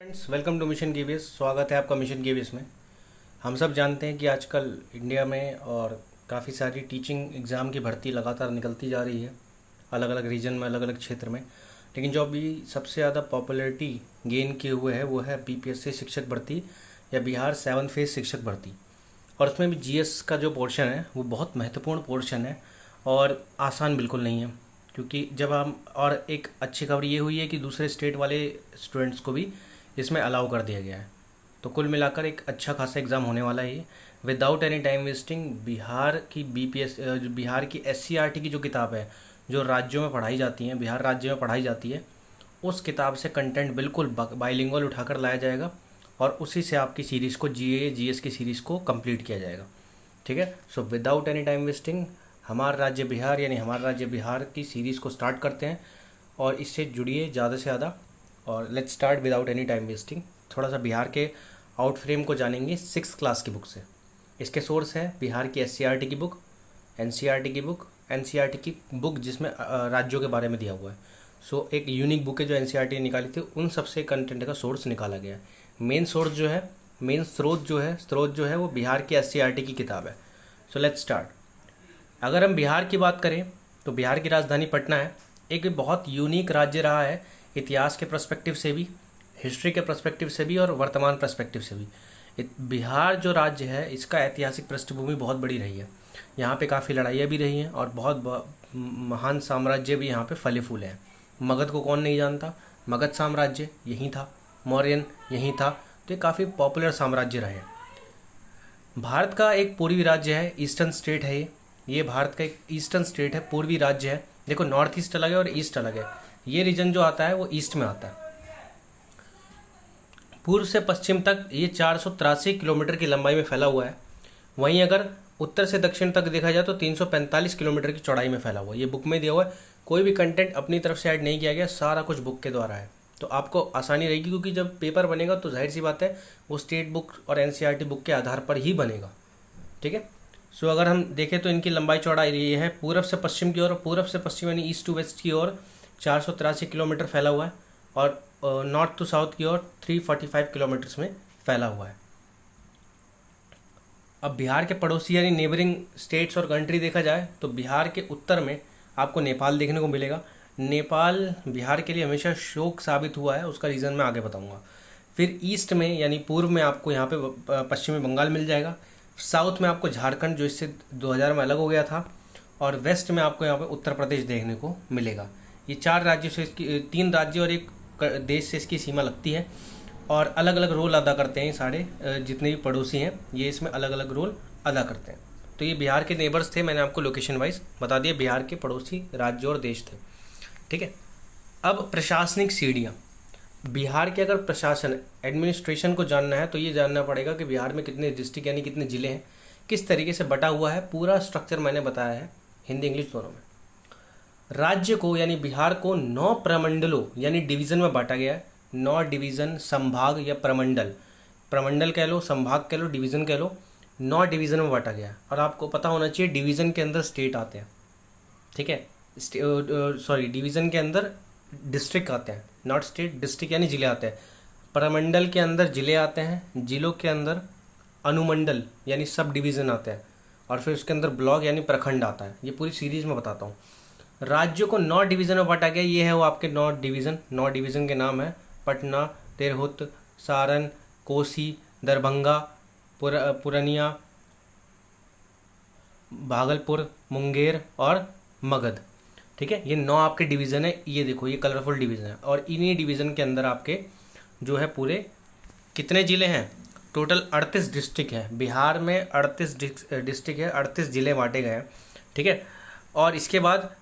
Friends, welcome to mission KVS. स्वागत है आपका मिशन केवीएस में। हम सब जानते हैं कि आजकल इंडिया में और काफ़ी सारी टीचिंग एग्ज़ाम की भर्ती लगातार निकलती जा रही है, अलग अलग रीजन में, अलग अलग क्षेत्र में। लेकिन जो अभी सबसे ज़्यादा पॉपुलैरिटी गेन किए हुए है वो है बीपीएससी शिक्षक भर्ती या बिहार 7 फेज शिक्षक भर्ती। और उसमें भी जीएस का जो पोर्शन है वो बहुत महत्वपूर्ण पोर्शन है और आसान बिल्कुल नहीं है, क्योंकि जब हम, और एक अच्छी खबर ये हुई है कि दूसरे स्टेट वाले स्टूडेंट्स को भी इसमें अलाउ कर दिया गया है। तो कुल मिलाकर एक अच्छा खासा एग्ज़ाम होने वाला है ये। Without any time wasting Bihar की बिहार की एससीईआरटी की जो किताब है, जो राज्यों में पढ़ाई जाती है, बिहार राज्य में पढ़ाई जाती है, उस किताब से कंटेंट बिल्कुल बाइलिंगुअल उठाकर लाया जाएगा और उसी से आपकी सीरीज़ को, जीए जीएस की सीरीज़ को कंप्लीट किया जाएगा। ठीक है। So without any time wasting हमारा राज्य बिहार यानी हमारा राज्य बिहार की सीरीज़ को स्टार्ट करते हैं और इससे जुड़िए ज़्यादा से ज़्यादा। और let's start without any time wasting. थोड़ा सा बिहार के आउट फ्रेम को जानेंगे 6th क्लास की बुक से। इसके सोर्स है बिहार की एससीईआरटी की बुक, एनसीईआरटी की बुक, एनसीईआरटी की बुक जिसमें राज्यों के बारे में दिया हुआ है। सो एक यूनिक बुक है जो एनसीईआरटी ने निकाली थी, उन सबसे कंटेंट का सोर्स निकाला गया है। मेन सोर्स जो है, मेन स्रोत जो है वो बिहार की एससीईआरटी की किताब है। So let's start. अगर हम बिहार की बात करें तो बिहार की राजधानी पटना है। एक बहुत यूनिक राज्य रहा है, इतिहास के पर्सपेक्टिव से भी, हिस्ट्री के पर्सपेक्टिव से भी और वर्तमान पर्सपेक्टिव से भी। बिहार जो राज्य है इसका ऐतिहासिक पृष्ठभूमि बहुत बड़ी रही है। यहाँ पे काफ़ी लड़ाइयाँ भी रही हैं और बहुत महान साम्राज्य भी यहाँ पे फले फूले हैं। मगध को कौन नहीं जानता, मगध साम्राज्य यहीं था, मौर्यन यहीं था। तो ये काफ़ी पॉपुलर साम्राज्य रहे हैं। भारत का एक पूर्वी राज्य है, ईस्टर्न स्टेट है ये भारत का एक ईस्टर्न स्टेट है, पूर्वी राज्य है। देखो, नॉर्थ ईस्ट अलग है और ईस्ट अलग है। ये रीजन जो आता है वो ईस्ट में आता है। पूर्व से पश्चिम तक ये 483 किलोमीटर की लंबाई में फैला हुआ है। वहीं अगर उत्तर से दक्षिण तक देखा जाए तो 345 किलोमीटर की चौड़ाई में फैला हुआ है। ये बुक में दिया हुआ है, कोई भी कंटेंट अपनी तरफ से ऐड नहीं किया गया, सारा कुछ बुक के द्वारा है। तो आपको आसानी रहेगी, क्योंकि जब पेपर बनेगा तो जाहिर सी बात है वो स्टेट बुक और एनसीईआरटी बुक के आधार पर ही बनेगा। ठीक है। सो अगर हम देखें तो इनकी लंबाई चौड़ाई ये है, पूर्व से पश्चिम की ओर, पूर्व से पश्चिम यानी ईस्ट टू वेस्ट की ओर 483 किलोमीटर फैला हुआ है और नॉर्थ टू साउथ की ओर 345 किलोमीटर्स में फैला हुआ है। अब बिहार के पड़ोसी यानी नेबरिंग स्टेट्स और कंट्री देखा जाए तो बिहार के उत्तर में आपको नेपाल देखने को मिलेगा। नेपाल बिहार के लिए हमेशा शोक साबित हुआ है, उसका रीज़न मैं आगे बताऊंगा। फिर ईस्ट में यानी पूर्व में आपको यहाँ पे पश्चिमी बंगाल मिल जाएगा। साउथ में आपको झारखंड, जो इससे 2000 में अलग हो गया था, और वेस्ट में आपको यहाँ पे उत्तर प्रदेश देखने को मिलेगा। ये 4 राज्यों से इसकी, 3 राज्य और एक देश से इसकी सीमा लगती है और अलग अलग रोल अदा करते हैं। ये सारे जितने भी पड़ोसी हैं ये इसमें अलग अलग रोल अदा करते हैं। तो ये बिहार के नेबर्स थे, मैंने आपको लोकेशन वाइज बता दिया, बिहार के पड़ोसी राज्य और देश थे। ठीक है। अब प्रशासनिक सीढ़ियाँ। बिहार के अगर प्रशासन, एडमिनिस्ट्रेशन को जानना है तो ये जानना पड़ेगा कि बिहार में कितने डिस्ट्रिक्ट यानी कितने ज़िले हैं, किस तरीके से बटा हुआ है, पूरा स्ट्रक्चर मैंने बताया है हिंदी इंग्लिश दोनों में। राज्य को यानी बिहार को 9 प्रमंडलों यानी डिवीज़न में बांटा गया है। 9 डिवीज़न, संभाग या प्रमंडल, प्रमंडल कह लो, संभाग कह लो, डिवीज़न कह लो, 9 डिवीज़न में बांटा गया है। और आपको पता होना चाहिए डिवीज़न के अंदर स्टेट आते हैं। ठीक है। सॉरी, डिवीज़न के अंदर डिस्ट्रिक्ट आते हैं, नॉट स्टेट, डिस्ट्रिक्ट यानी जिले आते हैं। प्रमंडल के अंदर जिले आते हैं, जिलों के अंदर अनुमंडल यानी सब डिवीज़न आते हैं, और फिर उसके अंदर ब्लॉक यानी प्रखंड आता है। ये पूरी सीरीज में बताता हूँ। राज्यों को 9 डिवीज़न में बांटा गया। ये है वो आपके 9 डिवीज़न। 9 डिवीज़न के नाम है पटना, तिरहुत, सारण, कोसी, दरभंगा, पूर्णिया, भागलपुर, मुंगेर और मगध। ठीक है। ये 9 आपके डिवीज़न है। ये देखो, ये कलरफुल डिवीज़न है और इन्हीं डिवीज़न के अंदर आपके जो है पूरे कितने ज़िले हैं, टोटल 38 डिस्ट्रिक्ट है। बिहार में 38 डिस्ट्रिक्ट है, 38 ज़िले बांटे गए हैं। ठीक है। और इसके बाद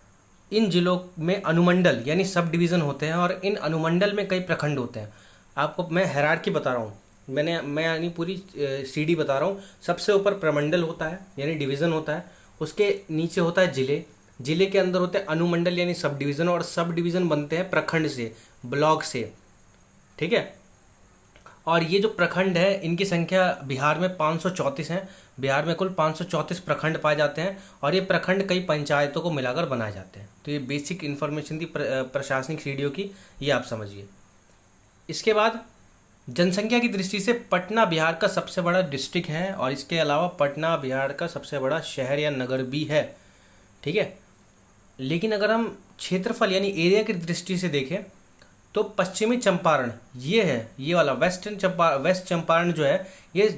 इन जिलों में अनुमंडल यानी सब डिवीज़न होते हैं और इन अनुमंडल में कई प्रखंड होते हैं। आपको मैं हायरार्की बता रहा हूँ, मैं यानी पूरी सीडी बता रहा हूँ। सबसे ऊपर प्रमंडल होता है यानी डिवीज़न होता है, उसके नीचे होता है जिले, जिले के अंदर होते हैं अनुमंडल यानी सब डिवीज़न, और सब डिवीज़न बनते हैं प्रखंड से, ब्लॉक से। ठीक है। और ये जो प्रखंड है इनकी संख्या बिहार में 534 हैं। बिहार में कुल 534 प्रखंड पाए जाते हैं और ये प्रखंड कई पंचायतों को मिलाकर बनाए जाते हैं। तो ये बेसिक इन्फॉर्मेशन थी प्रशासनिक सीढ़ियों की, ये आप समझिए। इसके बाद जनसंख्या की दृष्टि से पटना बिहार का सबसे बड़ा डिस्ट्रिक्ट है और इसके अलावा पटना बिहार का सबसे बड़ा शहर या नगर भी है। ठीक है, लेकिन अगर हम क्षेत्रफल यानी एरिया की दृष्टि से देखें तो पश्चिमी चंपारण ये है, ये वाला वेस्ट चंपारण जो है ये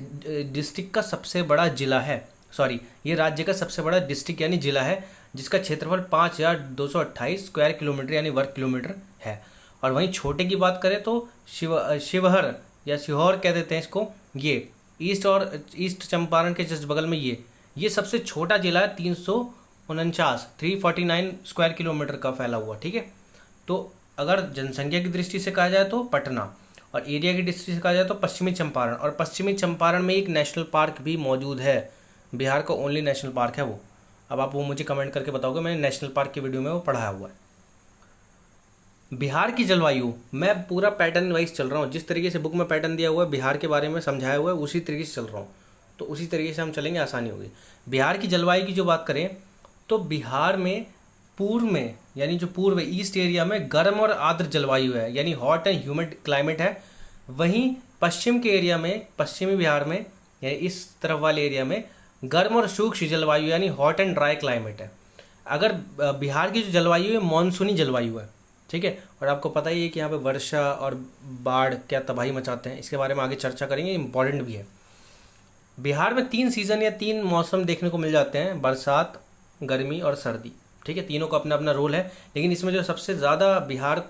डिस्ट्रिक्ट का सबसे बड़ा जिला है, सॉरी ये राज्य का सबसे बड़ा डिस्ट्रिक्ट यानी जिला है, जिसका क्षेत्रफल 5228 स्क्वायर किलोमीटर यानी वर्ग किलोमीटर है। और वहीं छोटे की बात करें तो शिवहर या सीहोर कह देते हैं इसको, ये ईस्ट चंपारण के जस्ट बगल में ये सबसे छोटा जिला है, 349 स्क्वायर किलोमीटर का फैला हुआ। ठीक है, तो अगर जनसंख्या की दृष्टि से कहा जाए तो पटना, और एरिया की दृष्टि से कहा जाए तो पश्चिमी चंपारण, और पश्चिमी चंपारण में एक नेशनल पार्क भी मौजूद है, बिहार का ओनली नेशनल पार्क है वो। अब आप वो मुझे कमेंट करके बताओगे, मैंने नेशनल पार्क की वीडियो में वो पढ़ाया हुआ है। बिहार की जलवायु, मैं पूरा पैटर्न वाइज चल रहा हूँ, जिस तरीके से बुक में पैटर्न दिया हुआ है बिहार के बारे में समझाया हुआ है उसी तरीके से चल रहा हूँ, तो उसी तरीके से हम चलेंगे, आसानी होगी। बिहार की जलवायु की जो बात करें तो बिहार में पूर्व में यानी जो पूर्व ईस्ट एरिया में गर्म और आर्द्र जलवायु है, यानी हॉट एंड ह्यूमिड क्लाइमेट है। वहीं पश्चिम के एरिया में, पश्चिमी बिहार में यानी इस तरफ वाले एरिया में गर्म और शुष्क जलवायु यानी हॉट एंड ड्राई क्लाइमेट है। अगर बिहार की जो जलवायु है मानसूनी जलवायु है। ठीक है, और आपको पता ही है कि यहाँ पे वर्षा और बाढ़ क्या तबाही मचाते हैं, इसके बारे में आगे चर्चा करेंगे, इंपॉर्टेंट भी है। बिहार में 3 सीज़न या 3 मौसम देखने को मिल जाते हैं, बरसात, गर्मी और सर्दी। ठीक है, तीनों का अपना अपना रोल है, लेकिन इसमें जो सबसे ज़्यादा बिहार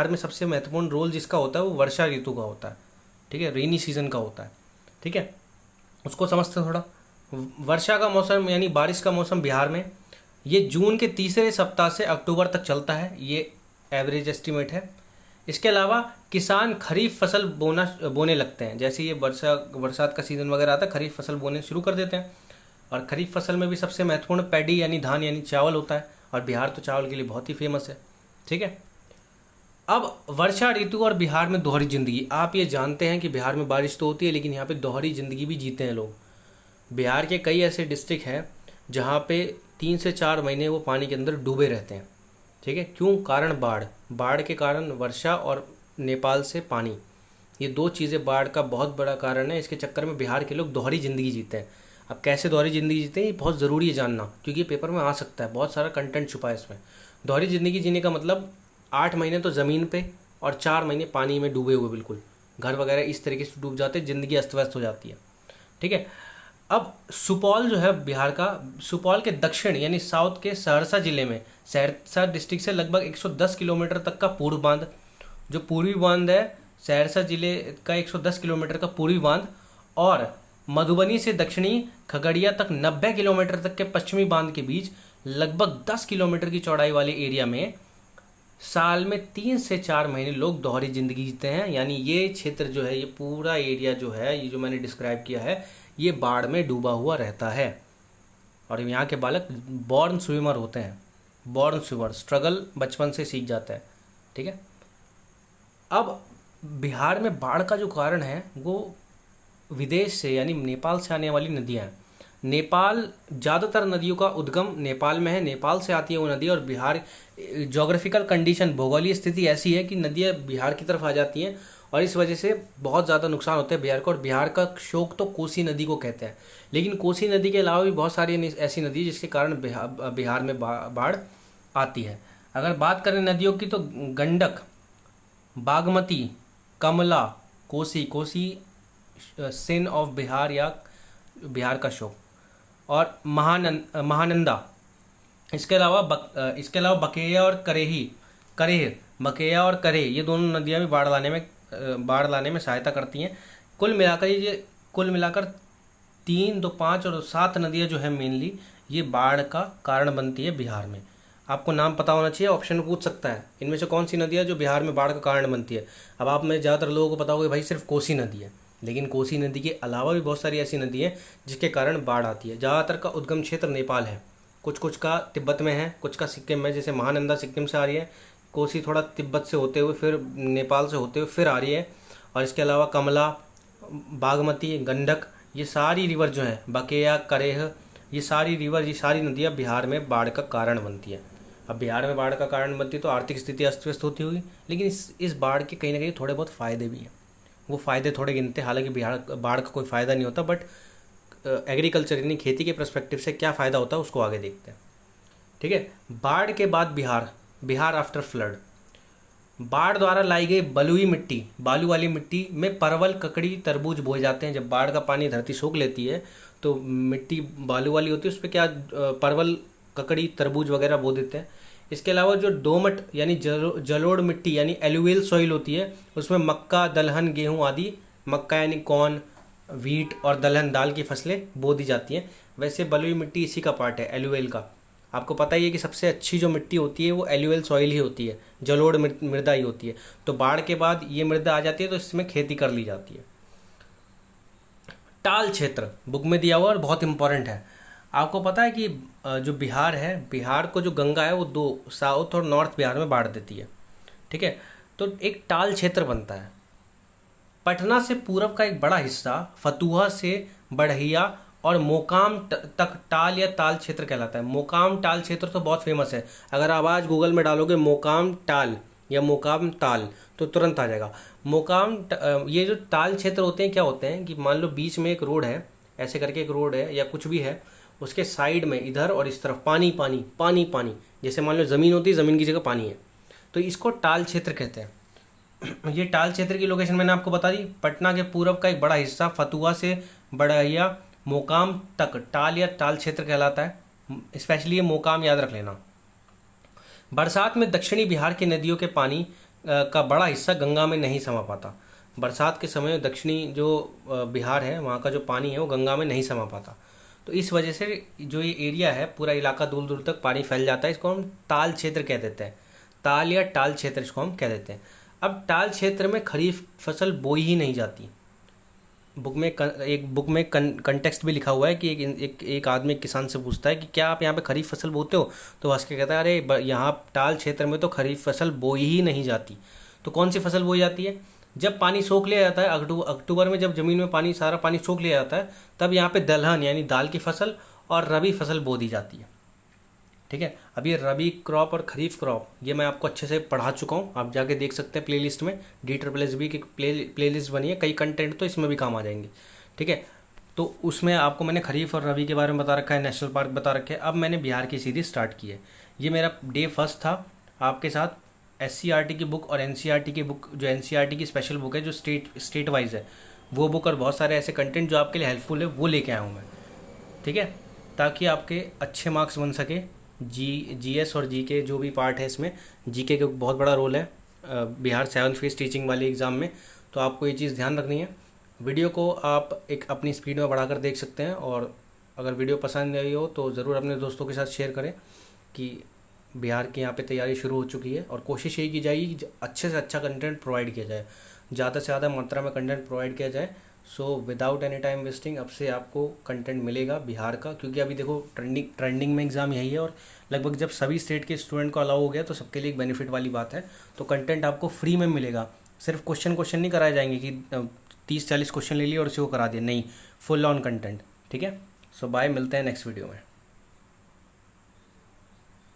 में सबसे महत्वपूर्ण रोल जिसका होता है वो वर्षा ऋतु का होता है। ठीक है, रेनी सीजन का होता है। ठीक है, उसको समझते हैं थोड़ा। वर्षा का मौसम यानी बारिश का मौसम बिहार में ये जून के तीसरे सप्ताह से अक्टूबर तक चलता है, ये एवरेज एस्टिमेट है। इसके अलावा किसान खरीफ फसल बोने लगते हैं, जैसे ये बरसात का सीज़न वगैरह आता है, खरीफ फसल बोने शुरू कर देते हैं। और खरीफ फसल में भी सबसे महत्वपूर्ण पैडी यानी धान यानी चावल होता है, और बिहार तो चावल के लिए बहुत ही फेमस है। ठीक है, अब वर्षा ऋतु और बिहार में दोहरी जिंदगी। आप ये जानते हैं कि बिहार में बारिश तो होती है, लेकिन यहाँ पे दोहरी जिंदगी भी जीते हैं लोग। बिहार के कई ऐसे डिस्ट्रिक्ट हैं जहाँ पे 3 से 4 महीने वो पानी के अंदर डूबे रहते हैं। ठीक है, क्यों? कारण बाढ़ के कारण वर्षा और नेपाल से पानी, ये 2 चीज़ें बाढ़ का बहुत बड़ा कारण है। इसके चक्कर में बिहार के लोग दोहरी ज़िंदगी जीते हैं। अब कैसे दोहरी ज़िंदगी जीते हैं ये बहुत ज़रूरी है जानना, क्योंकि ये पेपर में आ सकता है, बहुत सारा कंटेंट छुपा है इसमें। दोहरी ज़िंदगी जीने का मतलब 8 महीने तो ज़मीन पे और 4 महीने पानी में डूबे हुए, बिल्कुल घर वगैरह इस तरीके से डूब जाते हैं, ज़िंदगी अस्त व्यस्त हो जाती है। ठीक है, अब सुपौल जो है बिहार का, सुपौल के दक्षिण यानी साउथ के सहरसा जिले में, सहरसा डिस्ट्रिक्ट से लगभग 110 किलोमीटर तक का पूर्व बांध, जो पूर्वी बांध है सहरसा जिले का 110 किलोमीटर का पूर्वी बांध, और मधुबनी से दक्षिणी खगड़िया तक 90 किलोमीटर तक के पश्चिमी बांध के बीच लगभग 10 किलोमीटर की चौड़ाई वाले एरिया में साल में 3 से 4 महीने लोग दोहरी जिंदगी जीते हैं। यानी ये क्षेत्र जो है, ये पूरा एरिया जो है, ये जो मैंने डिस्क्राइब किया है, ये बाढ़ में डूबा हुआ रहता है। और यहाँ के बालक बॉर्न स्विमर होते हैं, बॉर्न स्विमर, स्ट्रगल बचपन से सीख जाता है। ठीक है, अब बिहार में बाढ़ का जो कारण है वो विदेश से यानी नेपाल से आने वाली नदियाँ हैं। नेपाल, ज़्यादातर नदियों का उद्गम नेपाल में है, नेपाल से आती है वो नदी, और बिहार जोग्राफिकल कंडीशन, भौगोलिक स्थिति ऐसी है कि नदियाँ बिहार की तरफ आ जाती हैं, और इस वजह से बहुत ज़्यादा नुकसान होता है बिहार को। और बिहार का शोक तो कोसी नदी को कहते हैं, लेकिन कोसी नदी के अलावा भी बहुत सारी ऐसी नदी जिसके कारण बिहार में बाढ़ आती है। अगर बात करें नदियों की तो गंडक, बागमती, कमला, कोसी सिन ऑफ बिहार या बिहार का शोक, और महानंदा। इसके अलावा बकेया और बकेया और करेह, ये दोनों नदियाँ भी बाढ़ लाने में सहायता करती हैं। कुल मिलाकर 3, 2, 5 और 7 नदियाँ जो है मेनली ये बाढ़ का कारण बनती है बिहार में। आपको नाम पता होना चाहिए, ऑप्शन में पूछ सकता है इनमें से कौन सी नदियाँ जो बिहार में बाढ़ का कारण बनती है। अब आप में ज़्यादातर लोगों को पता होगा भाई सिर्फ कोसी नदी है, लेकिन कोसी नदी के अलावा भी बहुत सारी ऐसी नदी हैं जिसके कारण बाढ़ आती है। ज़्यादातर का उद्गम क्षेत्र नेपाल है, कुछ का तिब्बत में है, कुछ का सिक्किम में, जैसे महानंदा सिक्किम से आ रही है, कोसी थोड़ा तिब्बत से होते हुए फिर नेपाल से होते हुए फिर आ रही है। और इसके अलावा कमला, बागमती, गंडक, ये सारी रिवर जो हैं, बकेया, करेह, ये सारी नदियाँ बिहार में बाढ़ का कारण बनती है। अब बिहार में बाढ़ का कारण बनती तो आर्थिक स्थिति अस्त व्यस्त होती होगी, लेकिन इस बाढ़ के कहीं ना कहीं थोड़े बहुत फ़ायदे भी हैं। वो फ़ायदे थोड़े गिनते हैं, हालांकि बिहार बाढ़ का कोई फ़ायदा नहीं होता, बट एग्रीकल्चर यानी खेती के पर्सपेक्टिव से क्या फ़ायदा होता है उसको आगे देखते हैं। ठीक है, बाढ़ के बाद बिहार आफ्टर फ्लड। बाढ़ द्वारा लाई गई बलुई मिट्टी, बालू वाली मिट्टी में परवल, ककड़ी, तरबूज बोए जाते हैं। जब बाढ़ का पानी धरती सोख लेती है तो मिट्टी बालू वाली होती है, उस पर क्या परवल, ककड़ी, तरबूज वगैरह बो देते हैं। इसके अलावा जो दोमट यानी जलोढ़ मिट्टी यानी एलुवियल सॉइल होती है, उसमें मक्का, दलहन, गेहूँ आदि, मक्का यानी कॉर्न, व्हीट और दलहन दाल की फसलें बो दी जाती हैं। वैसे बलुई मिट्टी इसी का पार्ट है, एलुवियल का। आपको पता ही है कि सबसे अच्छी जो मिट्टी होती है वो एलुवियल सॉइल ही होती है, जलोढ़ मृदा ही होती है। तो बाढ़ के बाद ये मृदा आ जाती है तो इसमें खेती कर ली जाती है। टाल क्षेत्र बुक में दिया हुआ और बहुत इंपॉर्टेंट है। आपको पता है कि जो बिहार है, बिहार को जो गंगा है वो दो, साउथ और नॉर्थ बिहार में बांट देती है। ठीक है, तो एक टाल क्षेत्र बनता है। पटना से पूरब का एक बड़ा हिस्सा फतुहा से बढ़िया और मोकाम तक टाल या ताल क्षेत्र कहलाता है। मोकाम टाल क्षेत्र तो बहुत फेमस है। अगर आप आज गूगल में डालोगे मोकाम टाल या मोकाम ताल तो तुरंत आ जाएगा। ये जो ताल क्षेत्र होते हैं क्या होते हैं कि मान लो बीच में एक रोड है, ऐसे करके एक रोड है या कुछ भी है, उसके साइड में इधर और इस तरफ पानी पानी पानी पानी, जैसे मान लो ज़मीन होती है, ज़मीन की जगह पानी है, तो इसको टाल क्षेत्र कहते हैं। ये टाल क्षेत्र की लोकेशन मैंने आपको बता दी। पटना के पूरब का एक बड़ा हिस्सा फतुहा से बढ़िया मोकाम तक टाल या टाल क्षेत्र कहलाता है। स्पेशली ये मोकाम याद रख लेना। बरसात में दक्षिणी बिहार की नदियों के पानी का बड़ा हिस्सा गंगा में नहीं समा पाता। बरसात के समय दक्षिणी जो बिहार है वहाँ का जो पानी है वो गंगा में नहीं समा पाता। तो इस वजह से जो ये एरिया है, पूरा इलाका दूर दूर तक पानी फैल जाता है। इसको हम ताल क्षेत्र कह देते हैं, ताल या टाल क्षेत्र इसको हम कह देते हैं। अब टाल क्षेत्र में खरीफ फसल बोई ही नहीं जाती। बुक में कंटेक्स्ट भी लिखा हुआ है कि एक आदमी किसान से पूछता है कि क्या आप यहाँ पे खरीफ फसल बोते हो, तो हंस के कहता है अरे यहाँ टाल क्षेत्र में तो खरीफ फसल बोई ही नहीं जाती। तो कौन सी फसल बोई जाती है? जब पानी सोख लिया जाता है, अक्टूबर में जब ज़मीन में सारा पानी सोख लिया जाता है, तब यहाँ पे दलहन यानी दाल की फसल और रबी फसल बो दी जाती है। ठीक है, अब ये रबी क्रॉप और खरीफ क्रॉप ये मैं आपको अच्छे से पढ़ा चुका हूँ, आप जाके देख सकते हैं प्लेलिस्ट में। DSSB की प्लेलिस्ट बनी है, कई कंटेंट तो इसमें भी काम आ जाएंगे। ठीक है, तो उसमें आपको मैंने खरीफ और रबी के बारे में बता रखा है, नेशनल पार्क बता रखे हैं। अब मैंने बिहार की सीरीज स्टार्ट की है। ये मेरा डे फर्स्ट था आपके साथ। SCERT की बुक और NCERT की बुक, जो NCERT की स्पेशल बुक है जो स्टेट वाइज है, वो बुक और बहुत सारे ऐसे कंटेंट जो आपके लिए हेल्पफुल है वो लेके आया हूँ मैं। ठीक है, ताकि आपके अच्छे मार्क्स बन सके। GS और GK जो भी पार्ट है इसमें, GK का बहुत बड़ा रोल है बिहार 7th फेज टीचिंग वाली एग्ज़ाम में। तो आपको ये चीज़ ध्यान रखनी है। वीडियो को आप एक अपनी स्पीड में बढ़ाकर देख सकते हैं, और अगर वीडियो पसंद आई हो तो ज़रूर अपने दोस्तों के साथ शेयर करें कि बिहार की यहाँ पे तैयारी शुरू हो चुकी है। और कोशिश यही की जाएगी कि अच्छे से अच्छा कंटेंट प्रोवाइड किया जाए, ज़्यादा से ज़्यादा मात्रा में कंटेंट प्रोवाइड किया जाए। So without any time wasting अब से आपको कंटेंट मिलेगा बिहार का, क्योंकि अभी देखो ट्रेंडिंग में एग्ज़ाम यही है, और लगभग जब सभी स्टेट के स्टूडेंट को अलाउ हो गया तो सबके लिए एक बेनिफिट वाली बात है। तो कंटेंट आपको फ्री में मिलेगा। सिर्फ क्वेश्चन नहीं कराए जाएंगे कि 30-40 क्वेश्चन ले लिए और उसी को करा दिए, नहीं, फुल ऑन कंटेंट। ठीक है, सो बाय, मिलते हैं नेक्स्ट वीडियो में।